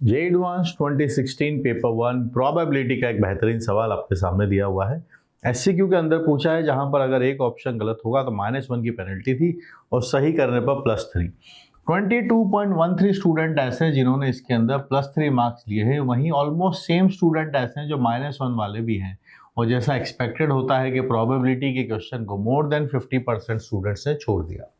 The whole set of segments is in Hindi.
जे एडवांस 2016 पेपर 1 प्रोबेबिलिटी का एक बेहतरीन सवाल आपके सामने दिया हुआ है। एससीक्यू के अंदर पूछा है, जहां पर अगर एक ऑप्शन गलत होगा तो -1 की पेनल्टी थी और सही करने पर +3। 22.13 स्टूडेंट ऐसे हैं जिन्होंने इसके अंदर +3 मार्क्स लिए हैं। वहीं ऑलमोस्ट सेम स्टूडेंट ऐसे हैं जो -1 वाले भी हैं। और जैसा एक्सपेक्टेड होता है कि प्रोबेबिलिटी के क्वेश्चन को मोर देन 50% स्टूडेंट्स ने छोड़ दिया।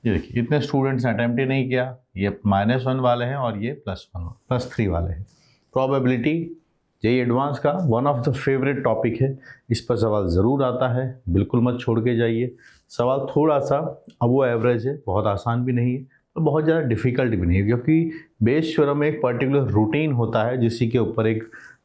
ये देखिए, इतने स्टूडेंट्स ने अटेम्प्ट ही नहीं किया। ये -1 वाले हैं और ये +3 वाले हैं। प्रोबेबिलिटी जेईई एडवांस का one of the favourite topic है। इस पर सवाल ज़रूर आता है, बिल्कुल मत छोड़ के जाइए। सवाल थोड़ा सा अबो एवरेज है, बहुत आसान भी नहीं है और बहुत ज़्यादा डिफ़िकल्ट भी नहीं है, क्योंकि बेस थ्योरम में एक पर्टिकुलर रूटीन होता है, जिसी के ऊपर एक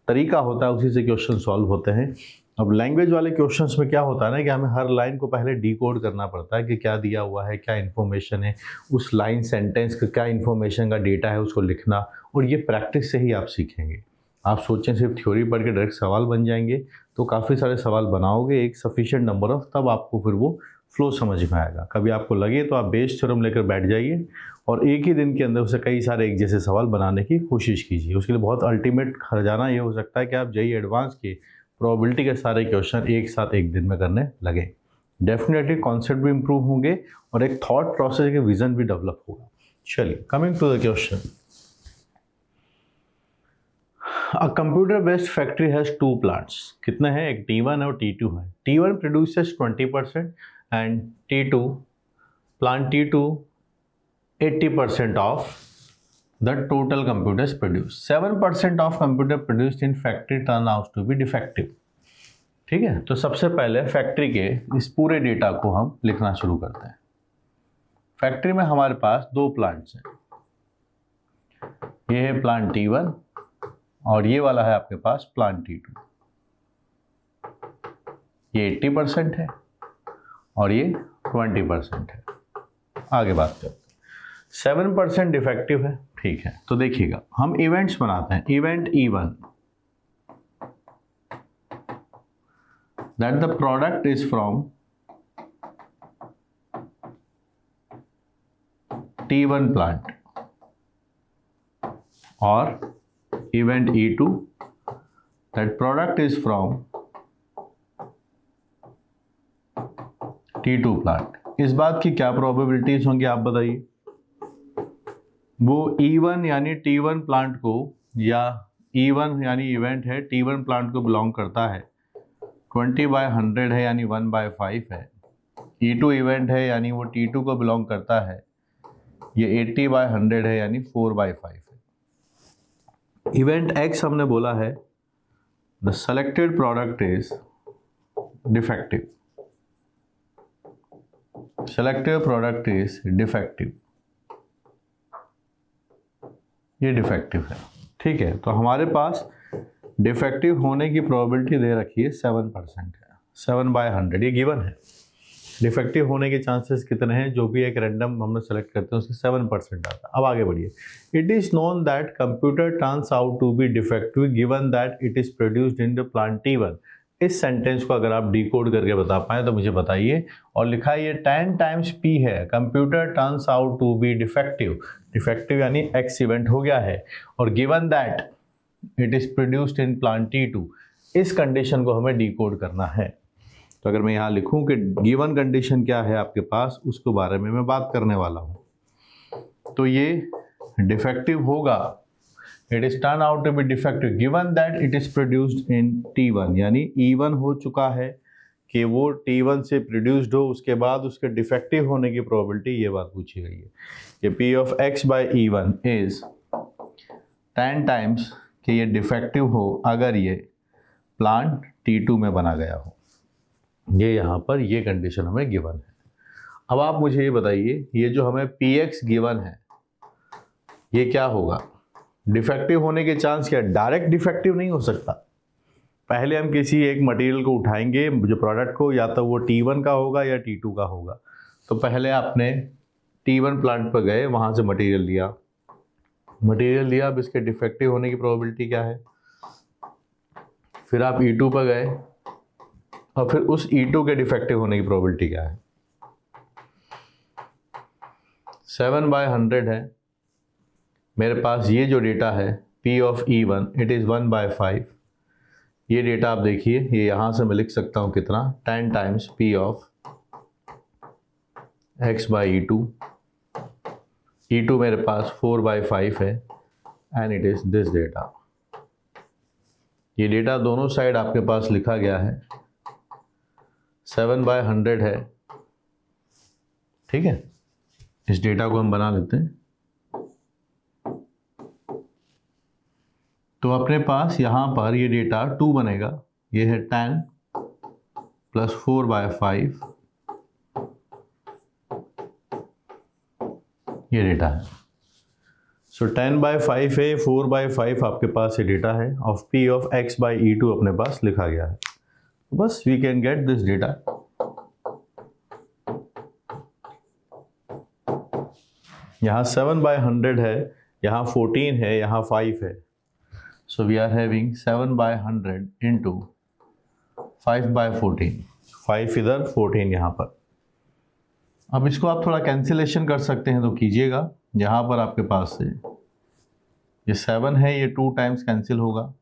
तरीका होता है, उसी से क्वेश्चन सॉल्व होते हैं। अब लैंग्वेज वाले क्वेश्चंस में क्या होता है ना कि हमें हर लाइन को पहले डिकोड करना पड़ता है कि क्या दिया हुआ है, क्या इन्फॉर्मेशन है, उस लाइन सेंटेंस का क्या इन्फॉर्मेशन का डेटा है, उसको लिखना। और ये प्रैक्टिस से ही आप सीखेंगे। आप सोचें सिर्फ थ्योरी पढ़ के डायरेक्ट सवाल बन जाएंगे तो काफ़ी सारे सवाल बनाओगे एक सफिशिएंट नंबर ऑफ, तब आपको फिर वो फ्लो समझ में आएगा। कभी आपको लगे तो आप बेस थ्योरम लेकर बैठ जाइए और एक ही दिन के अंदर उसे कई सारे एक जैसे सवाल बनाने की कोशिश कीजिए। उसके लिए बहुत अल्टीमेट खजाना ये हो सकता है कि आप जेईई एडवांस के प्रोबेबिलिटी के सारे क्वेश्चन एक साथ एक दिन में करने लगे। डेफिनेटली कॉन्सेप्ट भी इंप्रूव होंगे और एक थॉट प्रोसेस का विजन भी डेवलप होगा। चलिए, coming to the question. A computer based factory has 2 plants. कितने हैं? एक T1 और T2 है। T1 produces 20% and T2 plant T2 80% of the total computers produced. 7% of computer produced in factory turn out to be defective. ठीक है, तो सबसे पहले फैक्ट्री के इस पूरे डेटा को हम लिखना शुरू करते हैं। फैक्ट्री में हमारे पास 2 प्लांट्स हैं। ये है प्लांट T1 और ये वाला है आपके पास प्लांट T2। ये 80% है और ये 20% है। आगे बात करते हैं। 7% डिफेक्टिव है, ठीक है। तो देखिएगा, हम इवेंट्स बनाते हैं। Event E1 that the product is from T1 plant, और event E2 that product is from T2 plant. इस बात की क्या प्रोबेबिलिटीज होंगी आप बताइए? वो E1 यानी T1 प्लांट को, या E1 यानी इवेंट है T1 प्लांट को बिलोंग करता है, 20/100 है यानी 1/5 है। E2 इवेंट है यानी वो T2 को बिलोंग करता है, ये 80/100 है यानी 4/5 है। इवेंट X हमने बोला है the selected product is defective. Selected product is defective, ये डिफेक्टिव है, ठीक है। तो हमारे पास डिफेक्टिव होने की प्रोबेबिलिटी दे रखी है 7% है, 7/100 ये गिवन है। डिफेक्टिव होने के चांसेस कितने हैं? जो भी एक रैंडम हम लोग सेलेक्ट करते हैं उसके 7% आता है। अब आगे बढ़िए। It is known that computer turns out to be defective given that it is produced in the plant T1। इस सेंटेंस को अगर आप डिकोड करके बता पाएँ तो मुझे बताइए। और लिखा है ये 10 टाइम्स P है। Computer turns out to be defective, defective यानी X इवेंट हो गया है, और given that it is produced in plant T2। इस कंडीशन को हमें डिकोड करना है। तो अगर मैं यहाँ लिखूं कि गिवन कंडीशन क्या है आपके पास, उसके बारे में मैं बात करने वाला हूँ। तो ये डिफेक्टिव होगा, it is turn out to be defective given that it is produced in T1, यानी E1 हो चुका है कि वो T1 से प्रोड्यूस्ड हो, उसके बाद उसके डिफेक्टिव होने की प्रोबेबिलिटी, ये बात पूछी गई है कि P of X by E1 is 10 times कि ये डिफेक्टिव हो अगर ये प्लांट T2 में बना गया हो। ये यहाँ पर ये कंडीशन हमें गिवन है। अब आप मुझे ये बताइए, ये जो हमें Px गिवन है ये क्या होगा? डिफेक्टिव होने के चांस क्या? डायरेक्ट डिफेक्टिव नहीं हो सकता। पहले हम किसी एक मटेरियल को उठाएंगे जो प्रोडक्ट को, या तो वो T1 का होगा या T2 का होगा। तो पहले आपने T1 प्लांट पर गए, वहाँ से मटेरियल लिया, अब इसके डिफेक्टिव होने की प्रोबेबिलिटी क्या है? फिर आप E2 पर गए और फिर उस E2 के डिफेक्टिव होने की प्रोबेबिलिटी क्या है? 7/100 है, मेरे पास ये जो डेटा है P of E1 it is 1/5। ये डेटा आप देखिए, ये यहाँ से मैं लिख सकता हूँ कितना, 10 times P of x/E2। E2 मेरे पास 4/5 है and it is this data. ये डेटा दोनों साइड आपके पास लिखा गया है, 7/100 है। ठीक है, इस डेटा को हम बना लेते हैं। तो अपने पास यहाँ पर ये डेटा 2 बनेगा। ये है 10 प्लस 4/5, ये डेटा है। सो 10/5 है, 4/5 आपके पास ये डेटा है ऑफ P ऑफ x/E2 अपने पास लिखा गया है। बस we can get this data. यहाँ 7/100 है, यहाँ 14 है, यहाँ 5 है। So we are having 7/100 into 5/14, 5 इधर 14 यहाँ पर। अब इसको आप थोड़ा कैंसिलेशन कर सकते हैं तो कीजिएगा। यहाँ पर आपके पास से ये 7 है, ये 2 टाइम्स कैंसिल होगा,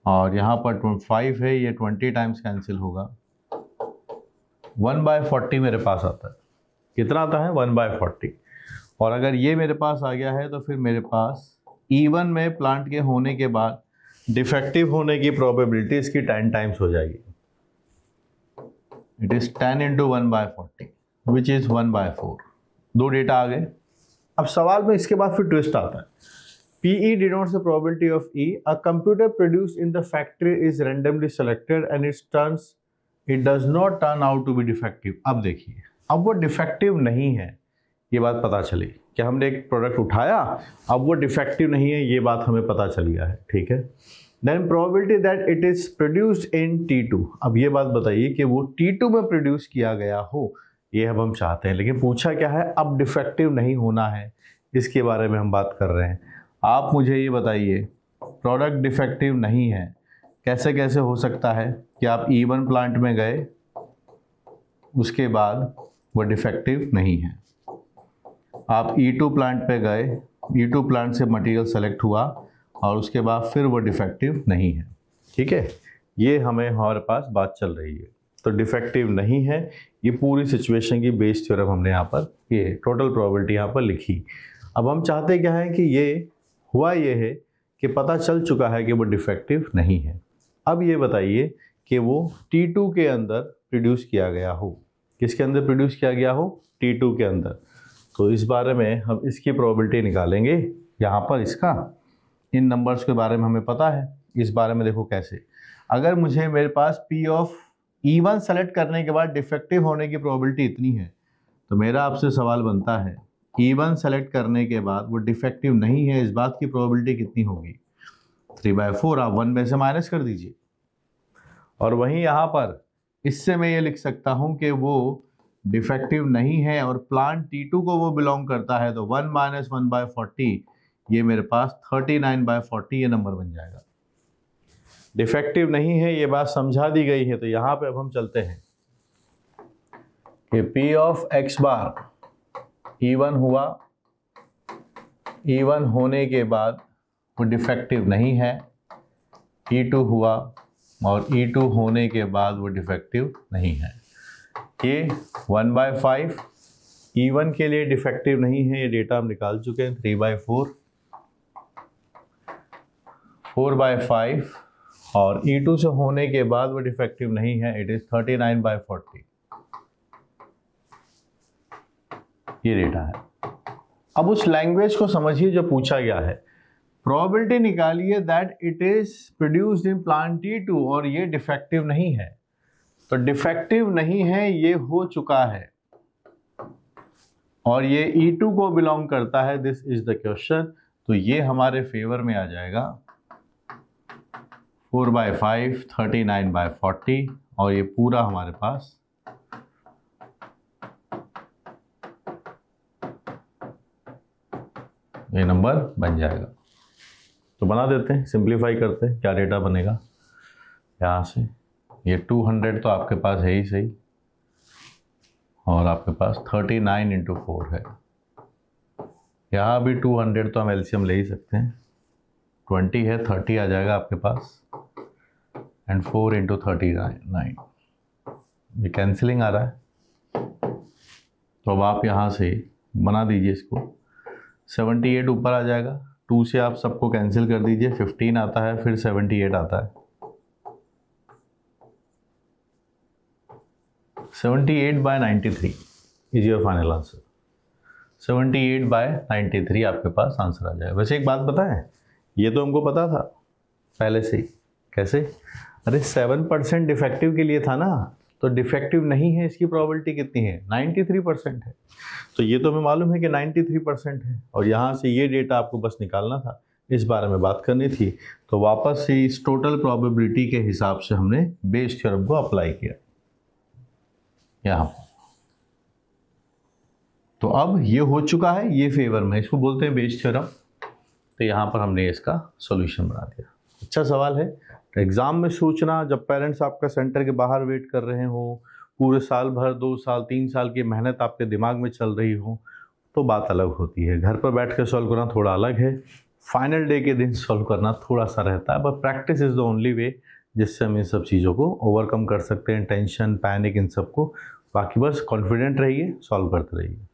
और यहाँ पर 5 है, ये 20 टाइम्स कैंसिल होगा। 1/40 मेरे पास आता है। कितना आता है? 1/40। और अगर ये मेरे पास आ गया है तो फिर मेरे पास E1 में प्लांट के होने के बाद डिफेक्टिव होने की प्रोबेबिलिटी इसकी 10 टाइम्स हो जाएगी। It is 10 into 1/40 which is 1/4। 2 data आ गए। अब सवाल में इसके बाद फिर ट्विस्ट आता है। PE denotes the probability of E. A computer produced in the factory is randomly selected and it does not turn out to be defective. अब देखिए, अब वो डिफेक्टिव नहीं है, ये बात पता चली कि हमने एक प्रोडक्ट उठाया, अब वो डिफेक्टिव नहीं है, ये बात हमें पता चल गया है। ठीक है, then probability that it is produced in T2। अब ये बात बताइए कि वो T2 में प्रोड्यूस किया गया हो, ये अब हम चाहते हैं। लेकिन पूछा क्या है? अब डिफेक्टिव नहीं होना है, इसके बारे में हम बात कर रहे हैं। आप मुझे ये बताइए, प्रोडक्ट डिफेक्टिव नहीं है, कैसे कैसे हो सकता है कि आप E1 प्लांट में गए, उसके बाद वो डिफेक्टिव नहीं है। आप E2 प्लांट पे गए, E2 प्लांट से मटेरियल सेलेक्ट हुआ, और उसके बाद फिर वो डिफेक्टिव नहीं है। ठीक है, ये हमारे पास बात चल रही है। तो डिफेक्टिव नहीं है, ये पूरी सिचुएशन की बेस थ्योरम हमने यहाँ पर, ये टोटल प्रोबेबिलिटी यहाँ पर लिखी। अब हम चाहते क्या है कि ये हुआ, ये है कि पता चल चुका है कि वो डिफेक्टिव नहीं है। अब ये बताइए कि वो T2 के अंदर प्रोड्यूस किया गया हो। किसके अंदर प्रोड्यूस किया गया हो? T2 के अंदर। तो इस बारे में हम इसकी प्रोबेबिलिटी निकालेंगे। यहाँ पर इसका, इन नंबर्स के बारे में हमें पता है। इस बारे में देखो कैसे, अगर मुझे मेरे पास P ऑफ E1 सेलेक्ट करने के बाद डिफेक्टिव होने की प्रोबेबिलिटी इतनी है, तो मेरा आपसे सवाल बनता है E1 सेलेक्ट करने के बाद वो डिफेक्टिव नहीं है, इस बात की प्रोबेबिलिटी कितनी होगी? 3/4। आप 1 में से माइनस कर दीजिए। और वहीं यहाँ पर इससे मैं ये लिख सकता हूँ कि वो डिफेक्टिव नहीं है और प्लांट T2 को वो बिलोंग करता है, तो 1 - 1/40, ये मेरे पास 39/40 ये नंबर बन जाएगा। डिफेक्टिव नहीं है, ये बात समझा दी गई है। तो यहाँ पे अब हम चलते हैं कि P of x bar E1 हुआ, E1 होने के बाद वो डिफेक्टिव नहीं है। E2 हुआ, और E2 होने के बाद वो डिफेक्टिव नहीं है। ये 1/5 E1 के लिए डिफेक्टिव नहीं है, ये डेटा हम निकाल चुके हैं। 3/4, 4/5, और E2 से होने के बाद वो डिफेक्टिव नहीं है, इट इज़ 39/40। ये डेटा है। अब उस लैंग्वेज को समझिए जो पूछा गया है। प्रोबेबिलिटी निकालिए that it is produced in plant T2, और ये डिफेक्टिव नहीं है। तो डिफेक्टिव नहीं है, ये हो चुका है, और ये E2 को बिलोंग करता है। This is the question. तो ये हमारे फेवर में आ जाएगा। 4/5, 39/40, और ये पूरा हमारे पास ये नंबर बन जाएगा। तो बना देते हैं, सिंप्लीफाई करते हैं, क्या डेटा बनेगा यहाँ से। ये 200 तो आपके पास है ही सही, और आपके पास 39 × 4 है। यहाँ भी 200 तो हम एलसीएम ले ही सकते हैं, 20 है, 30 आ जाएगा आपके पास, एंड 4 इंटू 39, ये कैंसिलिंग आ रहा है। तो अब आप यहाँ से बना दीजिए इसको, 78 ऊपर आ जाएगा, 2 से आप सबको कैंसिल कर दीजिए, 15 आता है, फिर 78 आता है, 78/93 इज योर फाइनल आंसर। 78/93 आपके पास आंसर आ जाएगा। वैसे एक बात पता है, ये तो हमको पता था पहले से ही। कैसे? अरे 7% डिफेक्टिव के लिए था ना, तो डिफेक्टिव नहीं है इसकी प्रोबेबिलिटी कितनी है? 93% है। तो ये तो हमें मालूम है कि 93% है, और यहाँ से ये डेटा आपको बस निकालना था, इस बारे में बात करनी थी। तो वापस से इस टोटल प्रोबेबिलिटी के हिसाब से हमने बेस थ्योरम को अप्लाई किया यहाँ पर। तो अब ये हो चुका है, ये फेवर में, इसको बोलते हैं बेस थ्योरम। तो यहाँ पर हमने इसका सॉल्यूशन बना दिया। अच्छा सवाल है। एग्ज़ाम में सोचना, जब पेरेंट्स आपका सेंटर के बाहर वेट कर रहे हो, पूरे साल भर 2 साल 3 साल की मेहनत आपके दिमाग में चल रही हो, तो बात अलग होती है। घर पर बैठ कर सॉल्व करना थोड़ा अलग है, फाइनल डे के दिन सॉल्व करना थोड़ा सा रहता है, but practice is the only way जिससे हम इन सब चीज़ों को ओवरकम कर सकते हैं, टेंशन, पैनिक, इन सब को। बाकी बस कॉन्फिडेंट रहिए, सॉल्व करते रहिए।